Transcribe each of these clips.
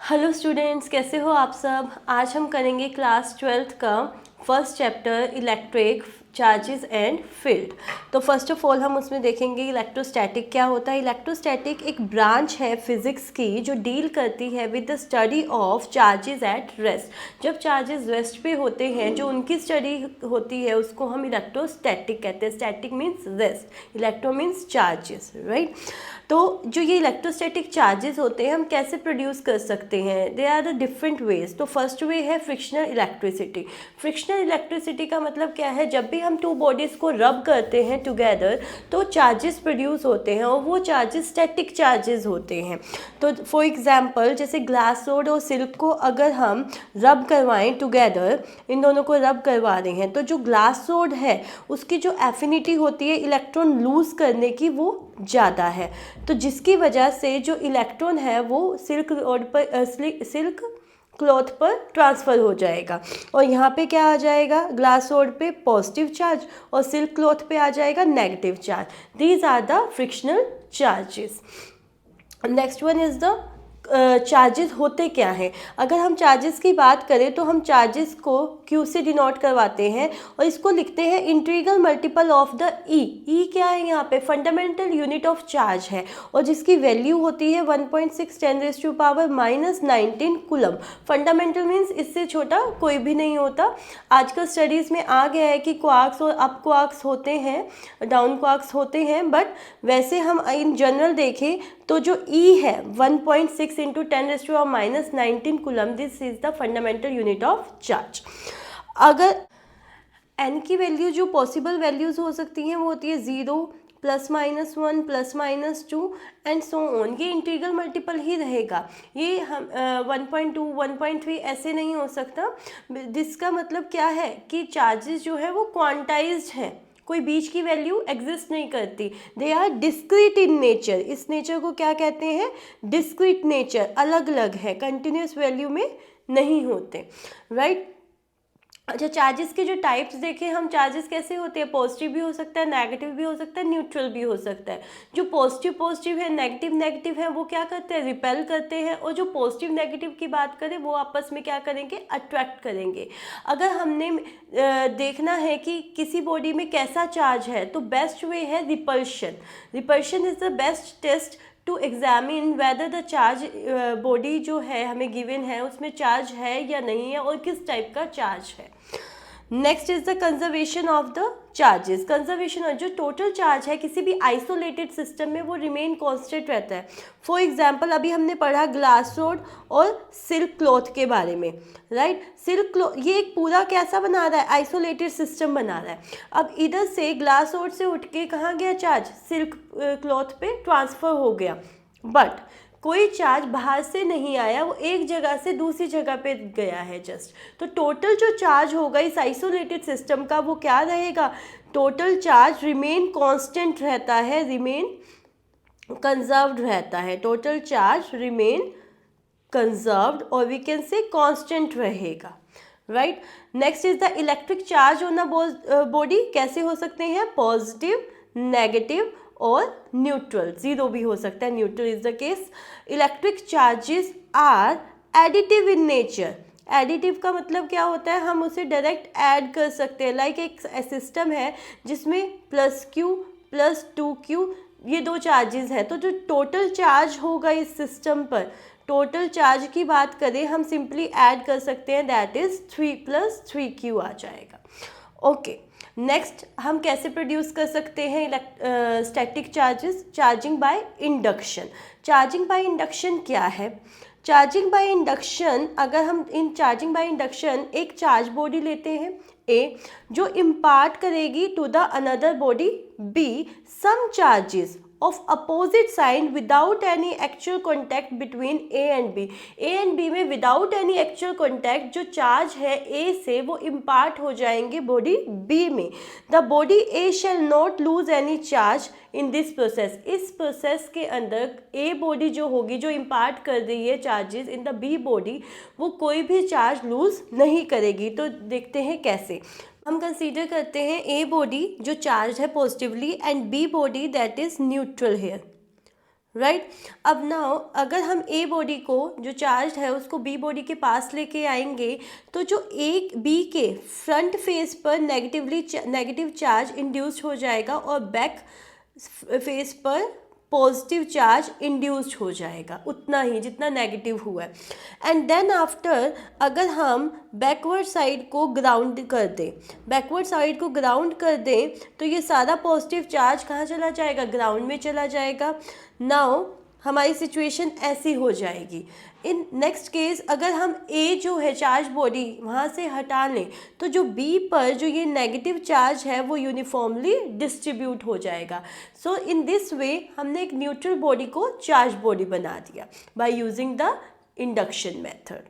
Hello students, कैसे हो आप सब। आज हम करेंगे क्लास 12th का first chapter electric charges and field. तो फर्स्ट ऑफ ऑल हम उसमें देखेंगे इलेक्ट्रोस्टैटिक क्या होता है। इलेक्ट्रोस्टैटिक एक ब्रांच है फिजिक्स की जो डील करती है with the study of charges at rest. जब चार्जेस रेस्ट पे होते हैं जो उनकी स्टडी होती है उसको हम इलेक्ट्रोस्टैटिक कहते हैं। Static means rest, electro means charges, right. तो जो ये इलेक्ट्रोस्टैटिक चार्जेस होते हैं हम कैसे प्रोड्यूस कर सकते हैं, they are the different ways. तो फर्स्ट वे है फ्रिक्शनल इलेक्ट्रिसिटी। फ्रिक्शनल इलेक्ट्रिसिटी का मतलब क्या है, जब भी हम टू बॉडीज़ को रब करते हैं टुगेदर तो चार्जेस प्रोड्यूस होते हैं और वो चार्जेस स्टैटिक चार्जेस होते हैं। तो फॉर एग्जांपल जैसे ग्लास रोड और सिल्क को अगर हम रब करवाएं टुगेदर, इन दोनों को रब करवा रहे हैं, तो जो ग्लास रोड है उसकी जो एफिनिटी होती है इलेक्ट्रॉन लूज़ करने की वो ज़्यादा है। तो जिसकी वजह से जो इलेक्ट्रॉन है वो सिल्क रोड पर सिल्क क्लॉथ पर ट्रांसफ़र हो जाएगा और यहाँ पे क्या आ जाएगा, ग्लास रोड पे पॉजिटिव चार्ज और सिल्क क्लॉथ पे आ जाएगा negative charge. These are the frictional charges. Next one is the charges होते क्या हैं। अगर हम चार्जेस की बात करें तो हम चार्जेस को क्यू से डिनोट करवाते हैं और इसको लिखते हैं इंटीग्रल मल्टीपल ऑफ द ई। ई क्या है, यहाँ पे फंडामेंटल यूनिट ऑफ चार्ज है और जिसकी वैल्यू होती है 1.6 10⁻⁻19 कूलम। फंडामेंटल मीन्स इससे छोटा कोई भी नहीं होता। आजकल स्टडीज़ में आ गया है कि क्वार्क्स और अप क्वार्क्स होते हैं, डाउन क्वार्क्स होते हैं, बट वैसे हम इन जनरल देखें तो जो E है 1.6 × 10⁻⁻19 coulomb, this is the fundamental unit of charge. अगर n की वैल्यू जो पॉसिबल वैल्यूज़ हो सकती हैं वो होती है 0 +-1 +-2 एंड सो ऑन। ये इंटीग्रल मल्टीपल ही रहेगा, ये हम 1.2 1.3 ऐसे नहीं हो सकता। जिसका मतलब क्या है कि चार्जेस जो है वो क्वांटाइज्ड हैं, कोई बीच की वैल्यू एग्जिस्ट नहीं करती। They are discrete in nature. इस नेचर को क्या कहते हैं, डिस्क्रीट नेचर, अलग अलग है, कंटिन्यूस वैल्यू में नहीं होते, राइट। अच्छा, चार्जेस के जो टाइप्स देखें हम, चार्जेस कैसे होते हैं, पॉजिटिव भी हो सकता है, नेगेटिव भी हो सकता है, न्यूट्रल भी हो सकता है। जो पॉजिटिव है, नेगेटिव है, वो क्या करते हैं, रिपेल करते हैं, और जो पॉजिटिव नेगेटिव की बात करें वो आपस में क्या करेंगे, अट्रैक्ट करेंगे। अगर हमने देखना है कि किसी बॉडी में कैसा चार्ज है तो बेस्ट वे है repulsion. Repulsion is the best test to examine whether the charge, body जो है हमें गिवन है उसमें चार्ज है या नहीं है और किस टाइप का चार्ज है। Next is the conservation of the charges. Conservation जो टोटल चार्ज है किसी भी आइसोलेटेड सिस्टम में वो रिमेन कांस्टेंट रहता है। फॉर एग्जांपल अभी हमने पढ़ा ग्लास रोड और सिल्क क्लॉथ के बारे में, राइट। सिल्क क्लॉथ ये एक पूरा कैसा बना रहा है, आइसोलेटेड सिस्टम बना रहा है। अब इधर से ग्लास रोड से उठ के कहाँ गया चार्ज, सिल्क क्लॉथ पे ट्रांसफ़र हो गया, बट कोई चार्ज बाहर से नहीं आया, वो एक जगह से दूसरी जगह पे गया है जस्ट। तो टोटल जो चार्ज होगा इस आइसोलेटेड सिस्टम का वो क्या रहेगा, टोटल चार्ज रिमेन कांस्टेंट रहता है, रिमेन कंजर्व्ड रहता है। टोटल चार्ज रिमेन कंजर्व्ड और वी कैन से कांस्टेंट रहेगा, right. Next is the electric charge on the body. कैसे हो सकते हैं, पॉजिटिव, नेगेटिव और न्यूट्रल, जीरो भी हो सकता है, neutral is the case. Electric charges are additive in nature. Additive का मतलब क्या होता है, हम उसे डायरेक्ट ऐड कर सकते हैं। लाइक एक सिस्टम है जिसमें +Q +2Q ये दो चार्जेस हैं, तो जो टोटल चार्ज होगा इस सिस्टम पर, टोटल चार्ज की बात करें हम सिंपली ऐड कर सकते हैं, दैट इज 3 + 3Q आ जाएगा। ओके, नेक्स्ट हम कैसे प्रोड्यूस कर सकते हैं static charges, charging by induction. Charging by induction क्या है, चार्जिंग बाय इंडक्शन, अगर हम इन चार्जिंग बाय इंडक्शन एक चार्ज बॉडी लेते हैं ए जो इम्पार्ट करेगी to the another body B some charges of opposite sign without any actual contact between A and B। A and B में without any actual contact जो charge है A से वो impart हो जाएंगे बॉडी B में। The body A shall not lose any charge in this process। इस process के अंदर A बॉडी जो होगी, जो इम्पार्ट कर रही है charges in the B body, वो कोई भी चार्ज लूज नहीं करेगी। तो देखते हैं कैसे। हम कंसीडर करते हैं ए बॉडी जो चार्ज है positively and B body that is neutral here, right. अब नाउ अगर हम ए बॉडी को जो चार्ज है उसको बी बॉडी के पास लेके आएंगे तो जो एक बी के फ्रंट फेस पर नेगेटिव चार्ज इंड्यूस्ड हो जाएगा और बैक फेस पर पॉजिटिव चार्ज इंड्यूस्ड हो जाएगा, उतना ही जितना नेगेटिव हुआ है। एंड देन आफ्टर अगर हम बैकवर्ड साइड को ग्राउंड कर दें तो ये सारा पॉजिटिव चार्ज कहाँ चला जाएगा, ग्राउंड में चला जाएगा। नाउ हमारी सिचुएशन ऐसी हो जाएगी। इन नेक्स्ट केस अगर हम ए जो है चार्ज बॉडी वहाँ से हटा लें तो जो बी पर जो ये नेगेटिव चार्ज है वो यूनिफॉर्मली डिस्ट्रीब्यूट हो जाएगा। सो इन दिस वे हमने एक न्यूट्रल बॉडी को चार्ज बॉडी बना दिया by using the induction method.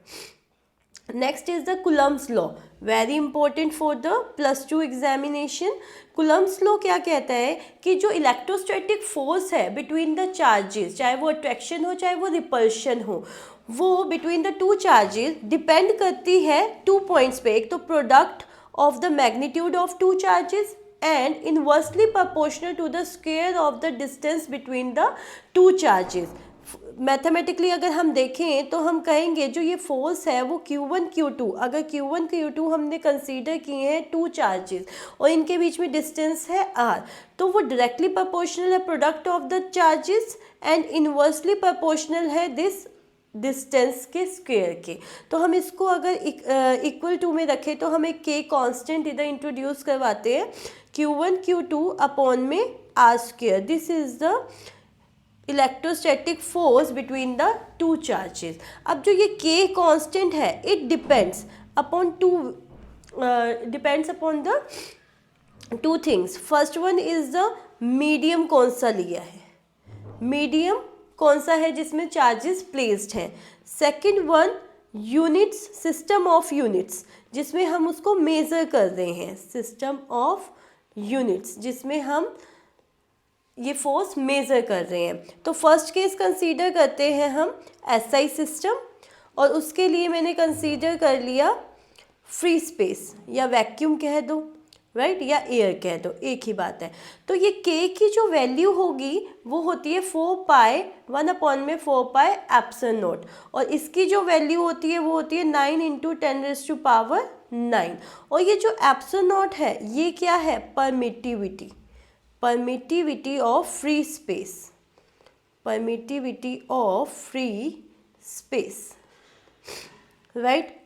Next is the Coulomb's law, very important for the +2 examination. Coulomb's law क्या कहता है कि जो इलेक्ट्रोस्टैटिक फोर्स है बिटवीन द चार्जेस, चाहे वो अट्रैक्शन हो चाहे वो रिपल्शन हो, वो between the two charges depend करती है 2 पॉइंट्स पे। एक तो product of the magnitude of two charges and inversely proportional to the square of the distance between the two charges. Mathematically अगर हम देखें तो हम कहेंगे जो ये फोर्स है वो Q1 Q2, अगर Q1 Q2 हमने कंसीडर किए हैं टू चार्जेस और इनके बीच में डिस्टेंस है R, तो वो डायरेक्टली प्रोपोर्शनल है product of the charges and inversely proportional है दिस डिस्टेंस के स्क्वायर के। तो हम इसको अगर इक्वल टू में रखें तो हम एक K कांस्टेंट इधर इंट्रोड्यूस करवाते हैं, Q1 Q2 अपॉन में R square. This is the electrostatic force between the two charges. अब जो ये K कांस्टेंट है it depends upon the two things. First one is the medium कौन सा लिया है, मीडियम कौन सा है जिसमें चार्जेस प्लेस्ड हैं। Second one units, system of units जिसमें हम उसको मेज़र कर रहे हैं, सिस्टम ऑफ यूनिट्स जिसमें हम ये फोर्स मेज़र कर रहे हैं। तो फर्स्ट केस कंसीडर करते हैं हम SI सिस्टम और उसके लिए मैंने कंसीडर कर लिया फ्री स्पेस या वैक्यूम कह दो, राइट, या एयर कह दो, एक ही बात है। तो ये K की जो वैल्यू होगी वो होती है 4 1 अपॉन में 4 पाई एप्सिलॉन नॉट और इसकी जो वैल्यू होती है वो होती है 9 × 10⁹ और ये जो एप्सिलॉन नॉट है ये क्या है, permittivity of free space, right.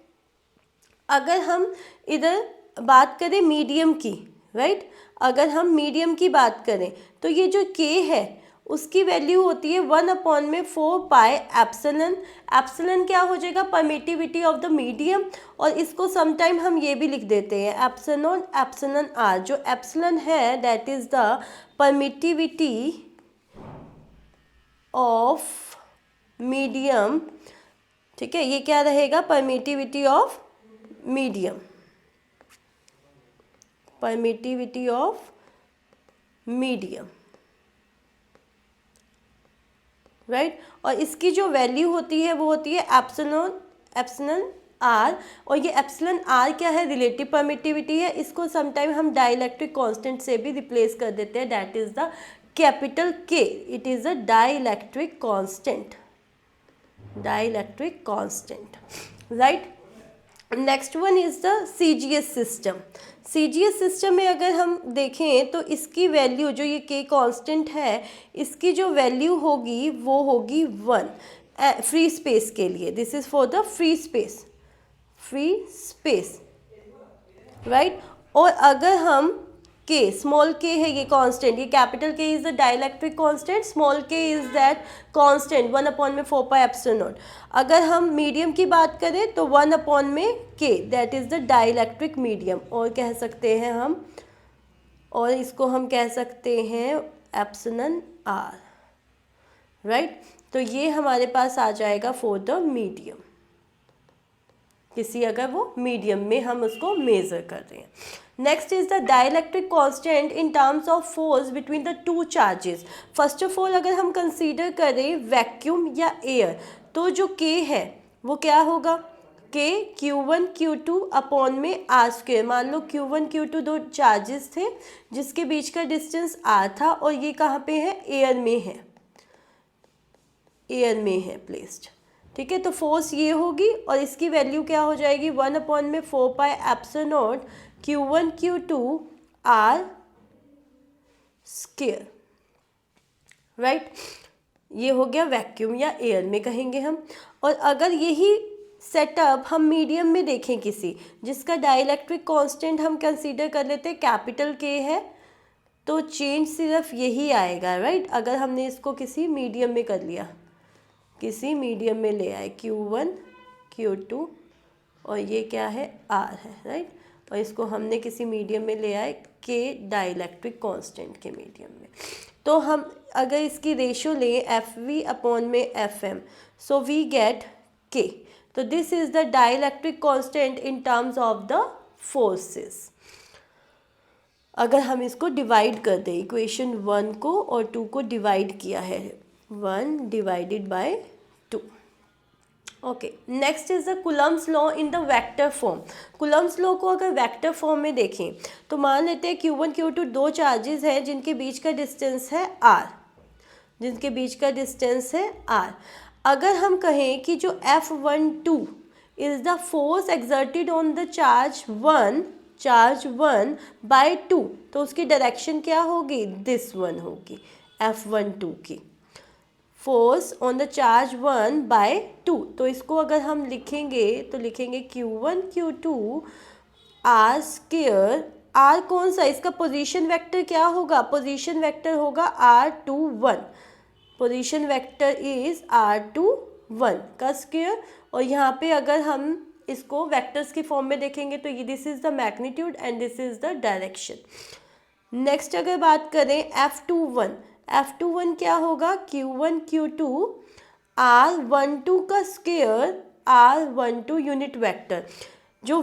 अगर हम इधर बात करें मीडियम की, राइट, अगर हम मीडियम की बात करें तो ये जो K है उसकी वैल्यू होती है 1 अपॉन में 4 पाई एप्सिलॉन। एप्सिलॉन क्या हो जाएगा, परमिटिविटी ऑफ द मीडियम, और इसको समटाइम हम ये भी लिख देते हैं एप्सिलॉन आर। जो एप्सिलॉन है that is the permittivity of medium, ठीक है, ये क्या रहेगा, परमिटिविटी ऑफ मीडियम, राइट। और इसकी जो वैल्यू होती है वो होती है एप्सिलॉन आर, और ये एप्सिलॉन आर क्या है, रिलेटिव परमिटिविटी है। इसको समटाइम हम डाइलेक्ट्रिक कांस्टेंट से भी रिप्लेस कर देते हैं, that is the capital K, it is a dielectric constant, right. Next one is the CGS system में अगर हम देखें तो इसकी वैल्यू जो ये K कांस्टेंट है इसकी जो वैल्यू होगी वो होगी 1 फ्री स्पेस के लिए। This is for the free space, right. और अगर हम K, स्मॉल k है ये कांस्टेंट, ये capital K is the dielectric constant, small k is that constant 1 upon में 4 पाई एप्सिलॉन नॉट। अगर हम मीडियम की बात करें तो 1 अपॉन में K that is the dielectric medium, और कह सकते हैं हम, और इसको हम कह सकते हैं एप्सिलॉन आर, राइट। तो ये हमारे पास आ जाएगा फॉर द मीडियम, किसी अगर वो मीडियम में हम उसको मेज़र कर रहे हैं। Next is the dielectric constant in terms of force between the two charges. First of all अगर हम कंसीडर करें वैक्यूम या एयर तो जो K है वो क्या होगा, K Q1 Q2 अपॉन में R स्क्वायर। मान लो Q1 Q2 दो चार्जेस थे जिसके बीच का डिस्टेंस R था और ये कहाँ पे है, एयर में है, एयर में है प्लेस्ड, ठीक है। तो फोर्स ये होगी और इसकी वैल्यू क्या हो जाएगी 1/4 Q1 Q2 R square, right. ये हो गया वैक्यूम या एयर में कहेंगे हम। और अगर यही सेटअप हम मीडियम में देखें किसी जिसका डाइलेक्ट्रिक कांस्टेंट हम कंसीडर कर लेते हैं कैपिटल K है, तो चेंज सिर्फ यही आएगा, राइट। अगर हमने इसको किसी मीडियम में कर लिया, किसी मीडियम में ले आए Q1 Q2 और ये क्या है R है, राइट। और इसको हमने किसी मीडियम में ले आए K डाइलेक्ट्रिक कांस्टेंट के मीडियम में, तो हम अगर इसकी रेशियो लें FV/FM, so we get K। तो this is the dielectric constant in terms of the forces. अगर हम इसको डिवाइड कर दें, इक्वेशन 1 को और 2 को डिवाइड किया है, 1 divided by 2। Okay, next is the Coulomb's law in the vector form. Coulomb's law को अगर वेक्टर फॉर्म में देखें तो मान लेते हैं Q1 Q2 दो चार्जेस हैं जिनके बीच का डिस्टेंस है R, जिनके बीच का डिस्टेंस है R। अगर हम कहें कि जो F12 is the force exerted on the charge 1 by 2, तो उसकी डायरेक्शन क्या होगी, दिस वन होगी, F12 की force on the charge 1 by 2। तो इसको अगर हम लिखेंगे तो लिखेंगे Q1 Q2 R square. R कौन सा, इसका पोजीशन वेक्टर क्या होगा, पोजीशन वेक्टर होगा R21, position vector is R21 का स्क्वायर। और यहाँ पे अगर हम इसको वेक्टर्स की फॉर्म में देखेंगे तो ये this is the magnitude and this is the direction. Next अगर बात करें F21 क्या होगा, Q1 Q2 R12 का स्क्वायर R12 यूनिट वेक्टर। जो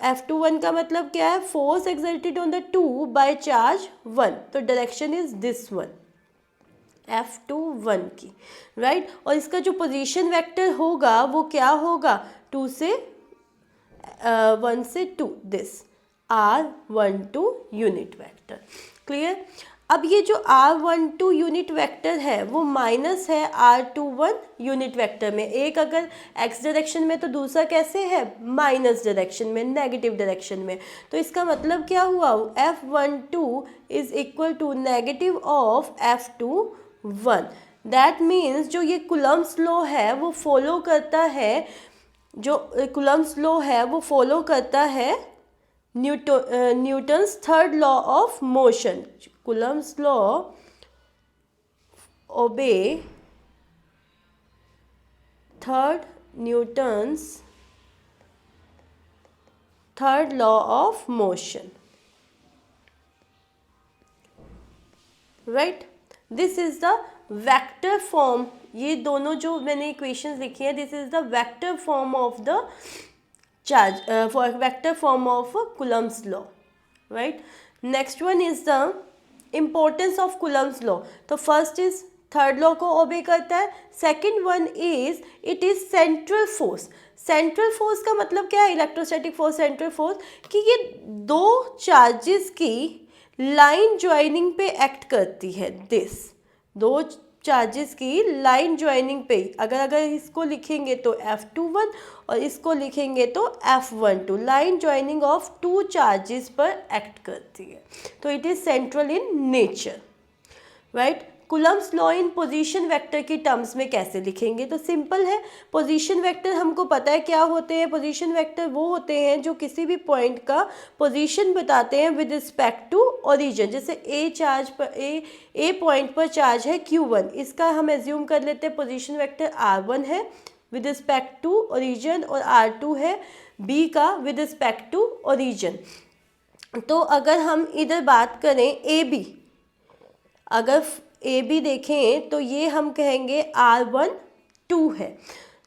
F21 का मतलब क्या है, force exerted on the 2 by charge 1, तो direction is this one, F21 की, राइट। और इसका जो पोजीशन वेक्टर होगा वो क्या होगा, 1 से 2, this R12 unit vector, clear. अब ये जो R12 यूनिट वेक्टर है वो माइनस है R21 यूनिट वेक्टर में, एक अगर x डायरेक्शन में तो दूसरा कैसे है, माइनस डायरेक्शन में, नेगेटिव डायरेक्शन में। तो इसका मतलब क्या हुआ, F12 is equal to negative of F21। That means जो ये कुलम्स लॉ है वो फॉलो करता है, जो कुलम्स लॉ है वो फॉलो करता है Newton's third law of motion. Coulomb's law obey Newton's third law of motion, right. This is the vector form. ये दोनों जो मैंने इक्वेशंस लिखी हैं, this is the vector form of the charge, vector form of Coulomb's law, right. Next one is the importance of Coulomb's law. तो first is third law को obey करता है, second one is it is central force. Central force का मतलब क्या है, electrostatic force, central force, कि ये दो चार्जेस की लाइन ज्वाइनिंग पे एक्ट करती है, दिस दो चार्जेस की लाइन ज्वाइनिंग पे। अगर इसको लिखेंगे तो F21 और इसको लिखेंगे तो F12, line joining of two charges पर एक्ट करती है, तो it is central in nature, right. Coulomb's law in position vector की टर्म्स में कैसे लिखेंगे, तो सिंपल है। पोजीशन वेक्टर हमको पता है क्या होते हैं, पोजीशन वेक्टर वो होते हैं जो किसी भी पॉइंट का पोजीशन बताते हैं विद रिस्पेक्ट टू ओरिजिन। जैसे ए पॉइंट पर चार्ज है Q1, इसका हम एज्यूम कर लेते हैं पोजीशन वेक्टर R1 है विद रिस्पेक्ट टू ओरिजिन, और R2 है B का विद रिस्पेक्ट टू ओरिजिन। तो अगर हम इधर बात करें AB, अगर AB देखें तो ये हम कहेंगे R12 है,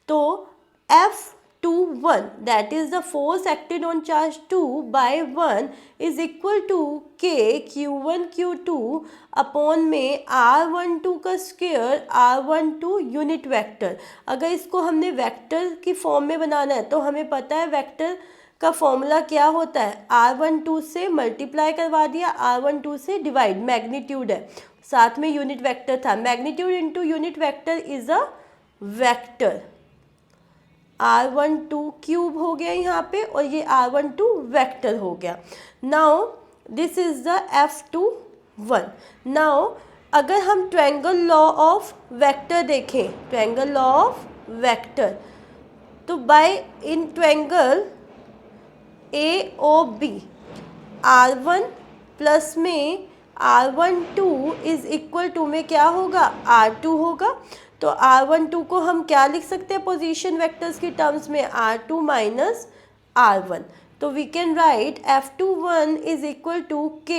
तो F21 that is the force acted on charge 2 by 1 is equal to K Q1 Q2 upon में R12 का स्क्वायर R12 यूनिट वेक्टर। अगर इसको हमने वेक्टर की फॉर्म में बनाना है तो हमें पता है वेक्टर का फॉर्मूला क्या होता है, R12 से मल्टीप्लाई करवा दिया, R12 से डिवाइड, मैग्नीट्यूड है, साथ में यूनिट वेक्टर था, magnitude into unit vector is a vector r12 cube हो गया यहाँ पे, और ये r12 वेक्टर हो गया। Now this is the f21। Now अगर हम ट्रायंगल लॉ ऑफ वेक्टर देखें, ट्रायंगल लॉ ऑफ वेक्टर, तो by in triangle AOB R1 plus में R12 इज इक्वल टू में क्या होगा, R2 होगा। तो R12 को हम क्या लिख सकते हैं पोजीशन वेक्टर्स की टर्म्स में, R2 माइनस R1। तो we can write F21 is equal to K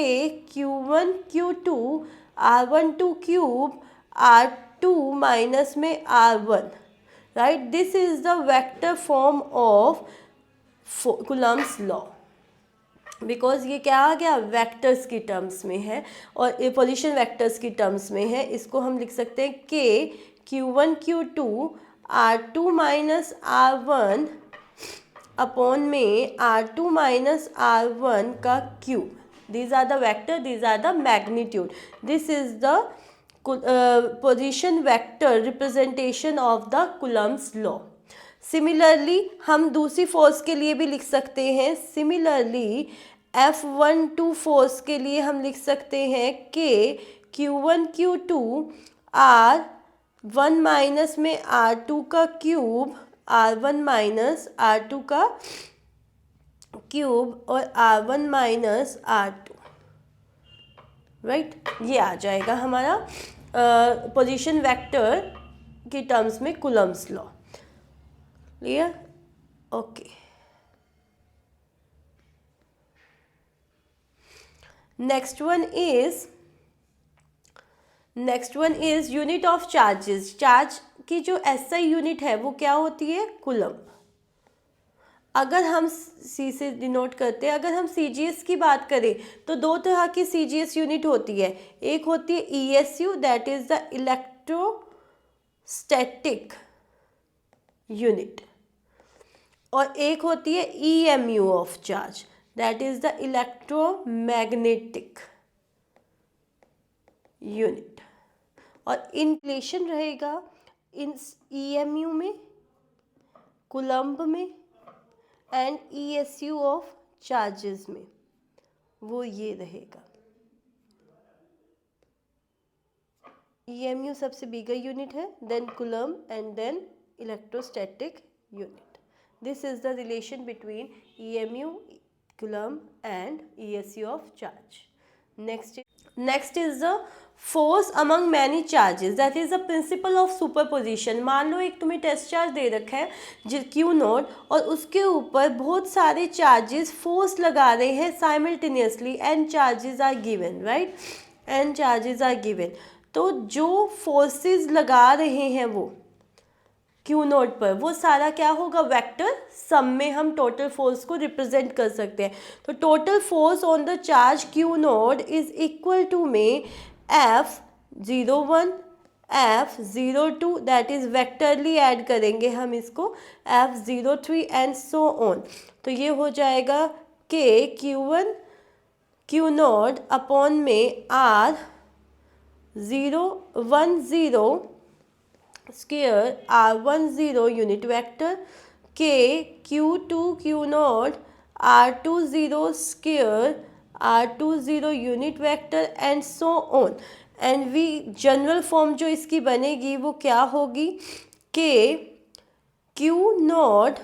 Q1 Q2 R12 cube R2 minus में R1, right. This is the vector form of Coulomb's law, because ये क्या आ गया, vectors की terms में है और ये पोजीशन वेक्टर्स की टर्म्स में है। इसको हम लिख सकते हैं K Q1 Q2 R2 minus R1 upon में R2 माइनस R1 का cube. These are the vector, these are the magnitude. This is the position vector representation of the Coulomb's law. Similarly हम दूसरी फोर्स के लिए भी लिख सकते हैं। सिमिलरली F12 फोर्स के लिए हम लिख सकते हैं K Q1 Q2 R1 minus में R2 का क्यूब R1 माइनस R2 का क्यूब और R1 माइनस R2, राइट। ये आ जाएगा हमारा पोजीशन वेक्टर की टर्म्स में Coulomb's law. Clear? Okay. Next one is unit of charges. Charge की जो SI यूनिट है वो क्या होती है, कूलम्ब। अगर हम C से डिनोट करते हैं, अगर हम CGS की बात करें तो दो तरह की CGS यूनिट होती है। एक होती है ESU, that is the electrostatic unit, और एक होती है EMU of charge, that is the electromagnetic unit. और इन रिलेशन रहेगा इन EMU में, कूलम्ब में एंड ESU ऑफ चार्जेस में, वो ये रहेगा। EMU सबसे बिगर यूनिट है, then coulomb and then electrostatic unit. This is the relation between EMU, coulomb and ESU of charge. Next is the force among many charges, that is the principle of superposition. मान लो एक तुम्हें test charge दे रखा है Q0 और उसके ऊपर बहुत सारे चार्जेस फोर्स लगा रहे हैं simultaneously, and charges are given, right, and charges are given. तो जो फोर्सेस लगा रहे हैं वो Q0 पर, वो सारा क्या होगा, वेक्टर सम में हम टोटल फोर्स को रिप्रेजेंट कर सकते हैं। तो total force on the charge Q0 is equal to में F01 F02, that is vectorially add करेंगे हम इसको, F03 एंड सो ऑन। तो ये हो जाएगा K Q1 Q0 अपॉन में R010 square R10 unit vector, K Q2 Q0 R20 square R20 unit vector and so on. And we general form जो इसकी बनेगी वो क्या होगी, K Q0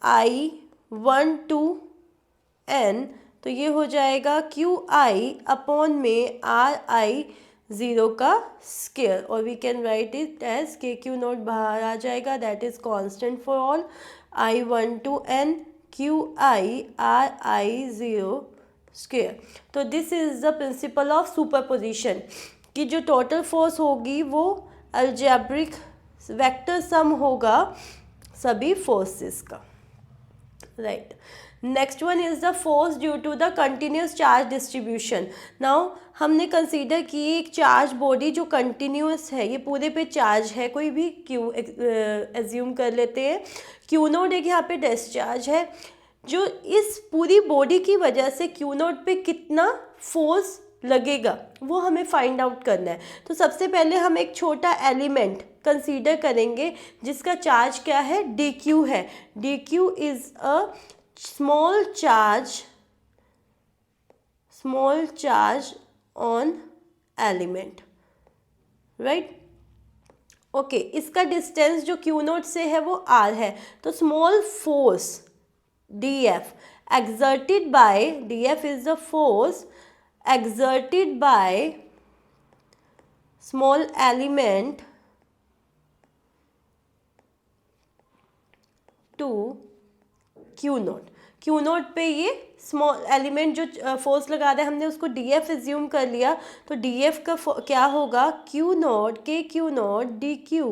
I12N, तो ये हो जाएगा QI अपॉन में RI0 का स्क्वायर, और we can write it as K Q0 बाहर आ जाएगा, that is constant for all, I12N QI RI0 square. तो this is the principle of superposition, कि जो टोटल फोर्स होगी वो अलजेब्रिक वेक्टर सम होगा सभी फोर्सेस का, right. Next one is the force due to the continuous charge distribution. Now हमने consider की एक चार्ज बॉडी जो कंटिन्यूस है, ये पूरे पे चार्ज है, कोई भी क्यू एज्यूम कर लेते हैं, Q0 एक यहाँ पे डिस्चार्ज है, जो इस पूरी बॉडी की वजह से Q0 पे कितना फोर्स लगेगा वो हमें फाइंड आउट करना है। तो सबसे पहले हम एक छोटा एलिमेंट कंसीडर करेंगे जिसका चार्ज क्या है, dq है। dq is a small charge on element, right. Okay, इसका डिस्टेंस जो q नोट से है वो r है। तो small force df exerted by, df is the force exerted by small element to q note. q note पे ये small element जो फोर्स लगा रहा है हमने उसको df एज्यूम कर लिया। तो df का क्या होगा, q नोट के q नोट dq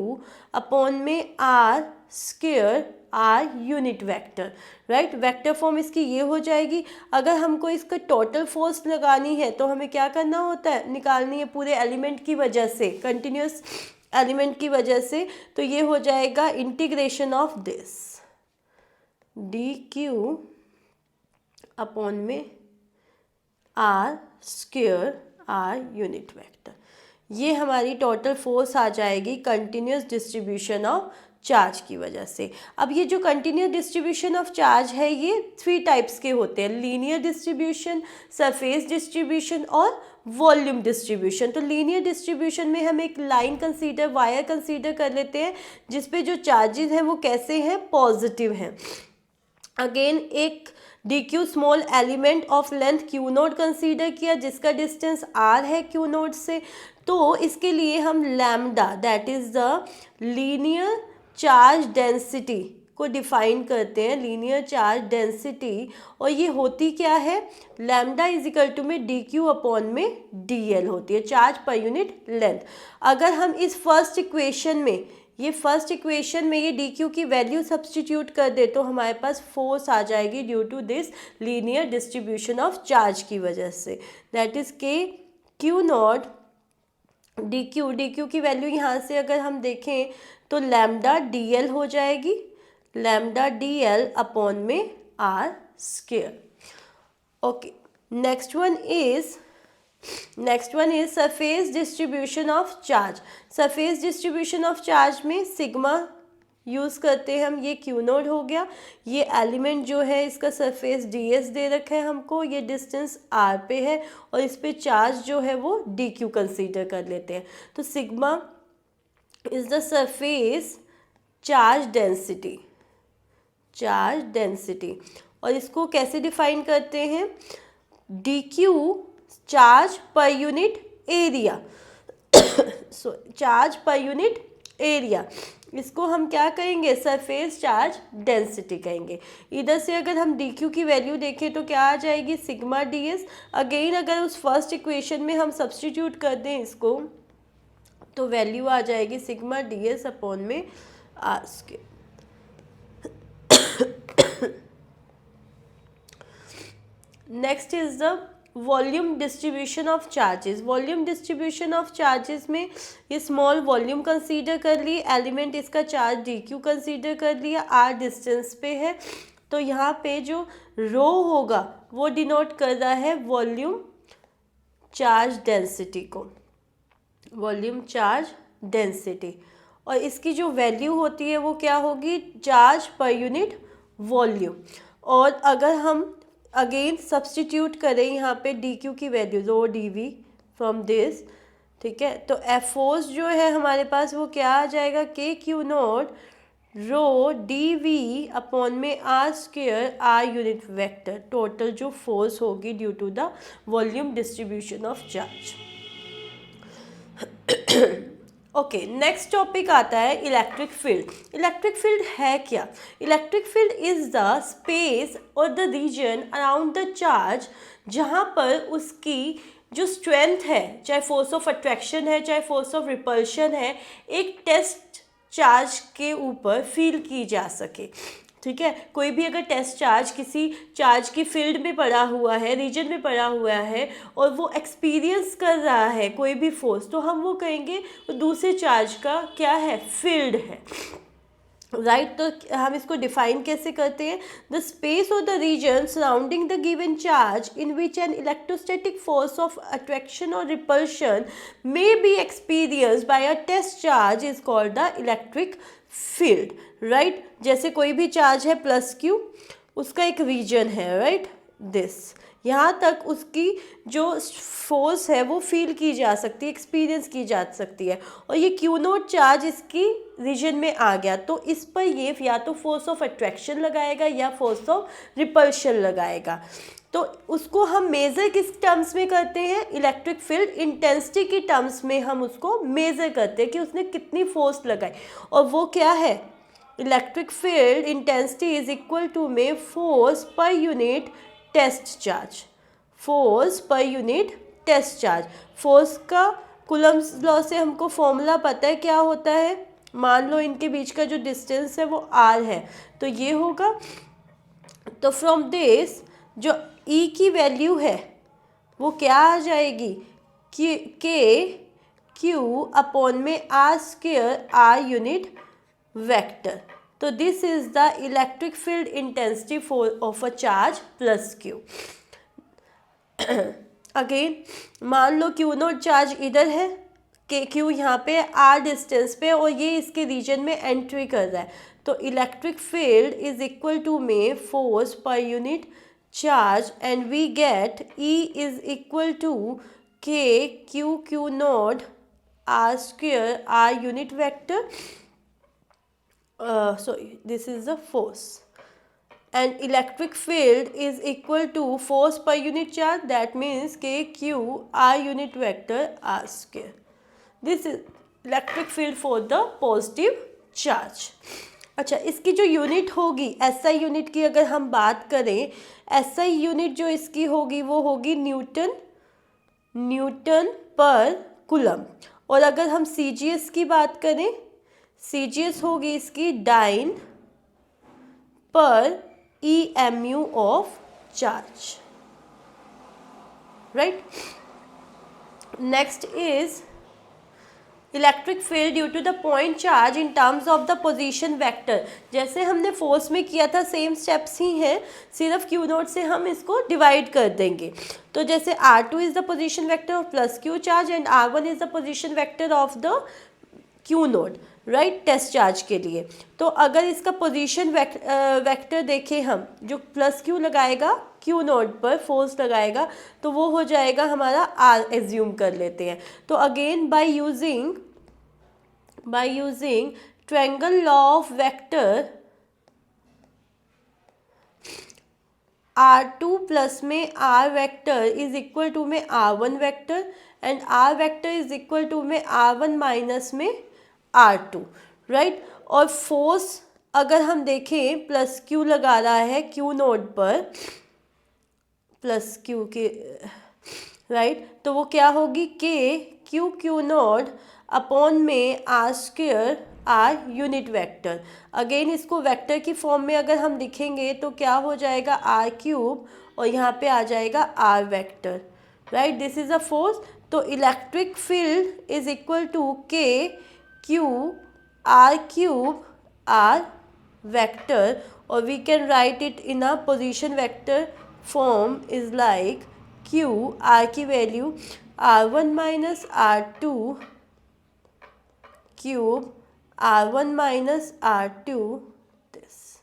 अपॉन में r square r unit vector, right. Vector form इसकी ये हो जाएगी। अगर हमको इसका टोटल फोर्स लगानी है तो हमें क्या करना होता है, निकालनी है पूरे एलिमेंट की वजह से, कंटिन्यूस एलिमेंट की वजह से। तो ये हो जाएगा integration of this dq upon में r square r unit vector. ये हमारी टोटल फोर्स आ जाएगी कंटिन्यूस डिस्ट्रीब्यूशन ऑफ चार्ज की वजह से। अब ये जो कंटिन्यूस डिस्ट्रीब्यूशन ऑफ चार्ज है ये 3 टाइप्स के होते हैं, लीनियर डिस्ट्रीब्यूशन, सरफेस डिस्ट्रीब्यूशन और वॉल्यूम डिस्ट्रीब्यूशन। तो लीनियर डिस्ट्रीब्यूशन में हम एक लाइन कंसीडर, वायर कंसीडर कर लेते हैं जिसपे जो चार्जेस हैं वो कैसे हैं, पॉजिटिव हैं। अगेन एक dq small element of length q note consider किया जिसका डिस्टेंस r है q नोट से। तो इसके लिए हम lambda that is the linear charge density को डिफाइन करते हैं, लीनियर चार्ज डेंसिटी। और ये होती क्या है, लैम्डा इज इक्वल टू में dq अपॉन में dl होती है, चार्ज पर यूनिट लेंथ। अगर हम इस फर्स्ट इक्वेशन में ये dq की वैल्यू सब्सटीट्यूट कर दे तो हमारे पास फोर्स आ जाएगी due to this linear distribution of charge की वजह से, that is k q naught dq की वैल्यू यहाँ से अगर हम देखें तो लैम्डा dl हो जाएगी, लैम्डा dl अपॉन में r square. Okay, next one is surface distribution of charge. Surface distribution of charge में सिग्मा यूज़ करते हैं हम। ये क्यू नोड हो गया, ये एलिमेंट जो है इसका सरफेस ds दे रखा है हमको, ये डिस्टेंस r पे है और इस पे चार्ज जो है वो dq कंसीडर कर लेते हैं। तो sigma is the surface charge density और इसको कैसे डिफाइन करते हैं, dq charge per unit area charge per unit area, इसको हम क्या कहेंगे, सरफेस चार्ज डेंसिटी कहेंगे। इधर से अगर हम dq की वैल्यू देखें तो क्या आ जाएगी, सिग्मा ds। अगेन अगर उस फर्स्ट इक्वेशन में हम सब्सटीट्यूट कर दें इसको तो वैल्यू आ जाएगी सिग्मा ds अपॉन में r square. Next is the volume distribution of charges. Volume distribution of charges में ये स्मॉल वॉल्यूम कंसीडर कर ली, एलिमेंट इसका चार्ज dq कंसीडर कर लिया, r डिस्टेंस पे है। तो यहाँ पे जो रो होगा वो डिनोट कर रहा है वॉल्यूम चार्ज डेंसिटी को, वॉल्यूम चार्ज डेंसिटी। और इसकी जो वैल्यू होती है वो क्या होगी, चार्ज पर यूनिट वॉल्यूम। और अगर हम अगेन सब्सटीट्यूट करें यहाँ पे dq की value rho dv from this, ठीक है, तो फोर्स जो है हमारे पास वो क्या आ जाएगा, k q naught rho dv upon में r square r unit vector, total जो फोर्स होगी due to the volume distribution of charge. Okay, next topic आता है इलेक्ट्रिक फील्ड। इलेक्ट्रिक फील्ड है क्या, electric field is the space और the region around the charge जहाँ पर उसकी जो स्ट्रेंथ है, चाहे फोर्स ऑफ अट्रैक्शन है चाहे फोर्स ऑफ रिपल्शन है, एक टेस्ट चार्ज के ऊपर फील की जा सके। ठीक है, कोई भी अगर टेस्ट चार्ज किसी चार्ज की फील्ड में पड़ा हुआ है, रीजन में पड़ा हुआ है और वो एक्सपीरियंस कर रहा है कोई भी फोर्स, तो हम वो कहेंगे वो दूसरे चार्ज का क्या है, फील्ड है। राइट। तो हम इसको डिफाइन कैसे करते हैं? द स्पेस और the region surrounding the given charge in which an electrostatic force of attraction और repulsion may be experienced by a test charge is called the electric field. Right, जैसे कोई भी चार्ज है plus Q, उसका एक reason है, right, this, यहाँ तक उसकी जो फोर्स है वो फील की जा सकती है, एक्सपीरियंस की जा सकती है, और ये क्यू नोट चार्ज इसकी रीजन में आ गया तो इस पर ये या तो फोर्स ऑफ अट्रैक्शन लगाएगा या फोर्स ऑफ रिपल्शन लगाएगा। तो उसको हम मेज़र किस टर्म्स में करते हैं? इलेक्ट्रिक फील्ड इंटेंसिटी की टर्म्स में हम उसको मेज़र करते हैं कि उसने कितनी फोर्स लगाई, और वो क्या है? Electric field intensity is equal to में force per unit test charge, force per unit test charge. Force का कूलम्ब्स लॉ से हमको फॉर्मूला पता है क्या होता है। मान लो इनके बीच का जो डिस्टेंस है वो r है, तो ये होगा, तो फ्रॉम दिस जो E की वैल्यू है वो क्या आ जाएगी? के क्यू अपॉन में are square r unit vector. तो this is the electric field intensity of a charge plus q. Again मान लो क्यू नोट चार्ज इधर है, के क्यू यहाँ पे आर डिस्टेंस पे, और ये इसके रीजन में एंट्री कर रहा है, तो electric field is equal to में force per unit charge, and we get E is equal to k q q naught r square are unit vector. Sorry, this is the force, and electric field is equal to force per unit charge, that means k q r unit vector r square. This is electric field for the positive charge. अच्छा, इसकी जो unit होगी SI unit की अगर हम बात करें, SI unit जो इसकी होगी वो होगी न्यूटन पर कूलम, और अगर हम CGS की बात करें, CGS होगी इसकी डाइन पर EMU of charge, right. Next is electric field due to the point charge in terms of the position vector. जैसे हमने फोर्स में किया था सेम स्टेप्स ही हैं, सिर्फ क्यू नोट से हम इसको डिवाइड कर देंगे। तो जैसे R2 is the position vector of plus q charge and R1 is the position vector of the q naught, right, test charge के लिए। तो अगर इसका पोजीशन वेक्टर देखें हम, जो प्लस क्यू लगाएगा क्यू नोट पर फोर्स लगाएगा, तो वो हो जाएगा हमारा आर, एज्यूम कर लेते हैं। तो again by using triangle law of vector, R2 plus में R vector is equal to में R1 vector, and R vector is equal to में R1 माइनस में R2, राइट। और फोर्स अगर हम देखें प्लस क्यू लगा रहा है क्यू नोट पर, प्लस क्यू के, राइट, तो वो क्या होगी? K q q naught upon में are square are unit vector. Again इसको वेक्टर की फॉर्म में अगर हम लिखेंगे तो क्या हो जाएगा? आर क्यूब, और यहाँ पे आ जाएगा r vector, right. This is a force. तो electric field is equal to k q r cube r vector, और we can write it in a position vector form is like q, r की value R1 minus R2 cube R1 minus R2, this,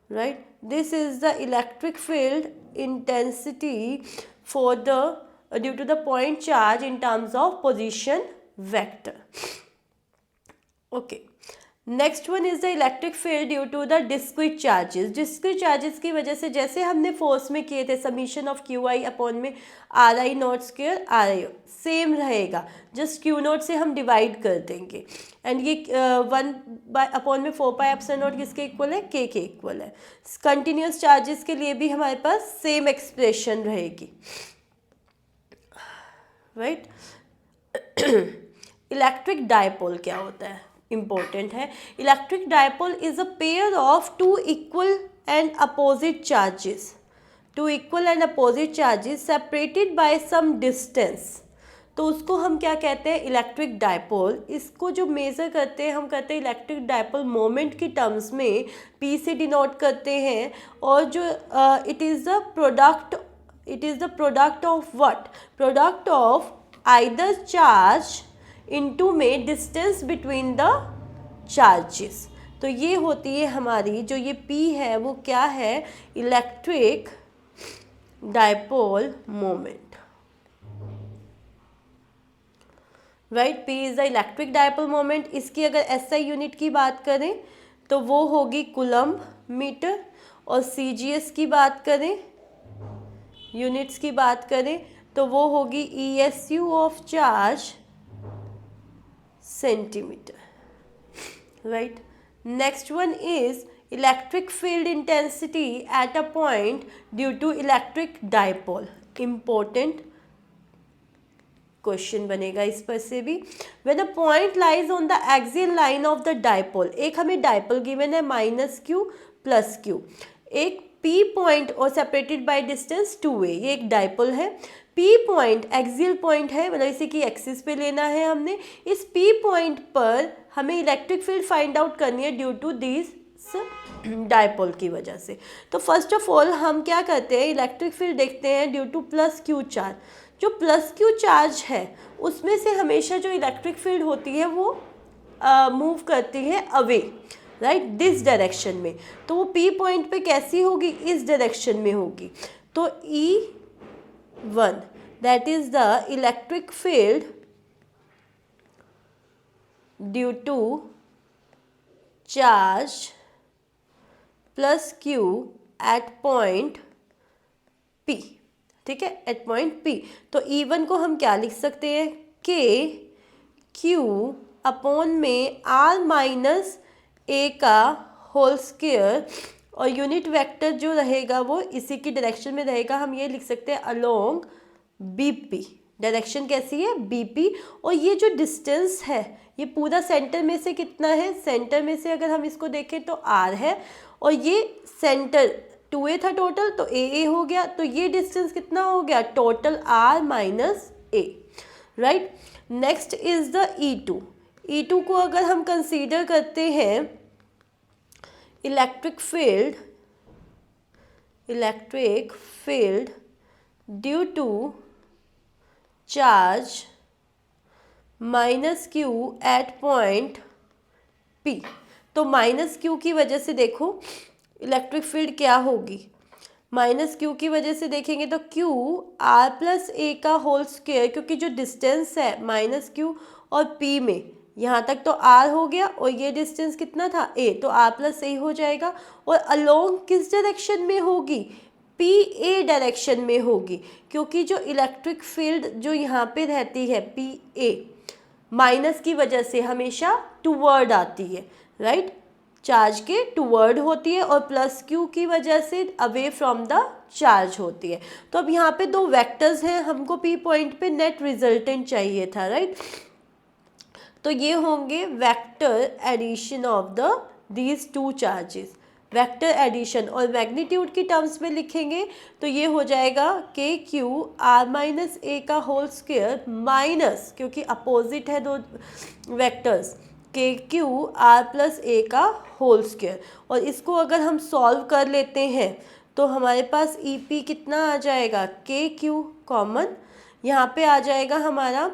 right? This is the electric field intensity for the due to the point charge in terms of position vector. Okay. Next one is the electric field due to the discrete charges. Discrete charges की वजह से, जैसे हमने force में किए थे summation of q i upon में r i naught square r i, same रहेगा, जस्ट क्यू नॉट से हम डिवाइड कर देंगे, एंड ये 1 बाय अपॉन में 4 पाई एप्सिलॉन नॉट किसके इक्वल है? के इक्वल है। कंटिन्यूस चार्जेस के लिए भी हमारे पास सेम एक्सप्रेशन रहेगी, राइट। इलेक्ट्रिक डायपोल क्या होता है? इम्पोर्टेंट है। Electric dipole is a pair of two equal and opposite charges, separated by some distance. तो उसको हम क्या कहते हैं, इलेक्ट्रिक डायपोल। इसको जो मेज़र करते हैं हम करते हैं इलेक्ट्रिक डायपोल मोमेंट की टर्म्स में, P से डिनोट करते हैं। और जो it is the product of what, product of either charge into में डिस्टेंस बिटवीन द चार्जेस। तो ये होती है हमारी जो ये P है वो क्या है, electric dipole moment, right. P is the electric dipole moment. इसकी अगर SI यूनिट की बात करें तो वो होगी कूलम्ब मीटर, और CGS की बात करें, यूनिट्स की बात करें तो वो होगी ESU of charge centimetre, right. Next one is electric field intensity at a point due to electric dipole. Important question बनेगा इस पर से भी। When a point lies on the axial line of the dipole, एक हमें dipole given है -q + q, एक P point और सेपरेटेड बाय डिस्टेंस 2a, ये एक डायपोल है। P पॉइंट एक्सियल पॉइंट है, मतलब इसी की एक्सिस पे लेना है हमने। इस P पॉइंट पर हमें इलेक्ट्रिक फील्ड फाइंड आउट करनी है ड्यू टू दिस डायपोल की वजह से। तो फर्स्ट ऑफ ऑल हम क्या करते हैं, इलेक्ट्रिक फील्ड देखते हैं ड्यू टू +q चार्ज। जो +q चार्ज है उसमें से हमेशा जो इलेक्ट्रिक फील्ड होती है वो मूव करती है अवे, राइट, दिस डायरेक्शन में। तो वो P पॉइंट पे कैसी होगी, इस डायरेक्शन में होगी। तो E1 that is the electric field due to charge +q at point P, ठीक है, एट पॉइंट P। तो E1 को हम क्या लिख सकते हैं, KQ अपॉन में R - A का होल स्क्वायर, और यूनिट वेक्टर जो रहेगा वो इसी की डायरेक्शन में रहेगा। हम ये लिख सकते हैं अलोंग BP, डायरेक्शन कैसी है, BP। और ये जो डिस्टेंस है ये पूरा सेंटर में से कितना है, सेंटर में से अगर हम इसको देखें तो R है, और ये सेंटर 2a था टोटल, तो AA हो गया। तो ये डिस्टेंस कितना हो गया, total R - A, right. Next is the E2। E2 को अगर हम कंसीडर करते हैं electric field due to charge -q at point P। तो -q की वजह से देखो इलेक्ट्रिक फील्ड क्या होगी, -q की वजह से देखेंगे तो Q R + A का होल स्क्वायर, क्योंकि जो डिस्टेंस है -q और P में, यहाँ तक तो R हो गया, और ये डिस्टेंस कितना था A, तो R + A हो जाएगा। और अलोंग किस डायरेक्शन में होगी, PA डायरेक्शन में होगी, क्योंकि जो इलेक्ट्रिक फील्ड जो यहाँ पे रहती है PA, माइनस की वजह से हमेशा टूवर्ड आती है, राइट, चार्ज के टूवर्ड होती है, और +q की वजह से अवे फ्रॉम द चार्ज होती है। तो अब यहाँ पे दो वेक्टर्स हैं, हमको P पॉइंट पे नेट रिजल्टेंट चाहिए था, राइट। तो ये होंगे vector addition of the these two charges, vector addition. और मैग्नीट्यूड की टर्म्स में लिखेंगे तो ये हो जाएगा KQ R - A का होल स्क्वायर माइनस, क्योंकि अपोजिट है दो वेक्टर्स, KQ R + A का होल स्क्वायर। और इसको अगर हम सॉल्व कर लेते हैं तो हमारे पास EP कितना आ जाएगा, KQ कॉमन यहाँ पे आ जाएगा हमारा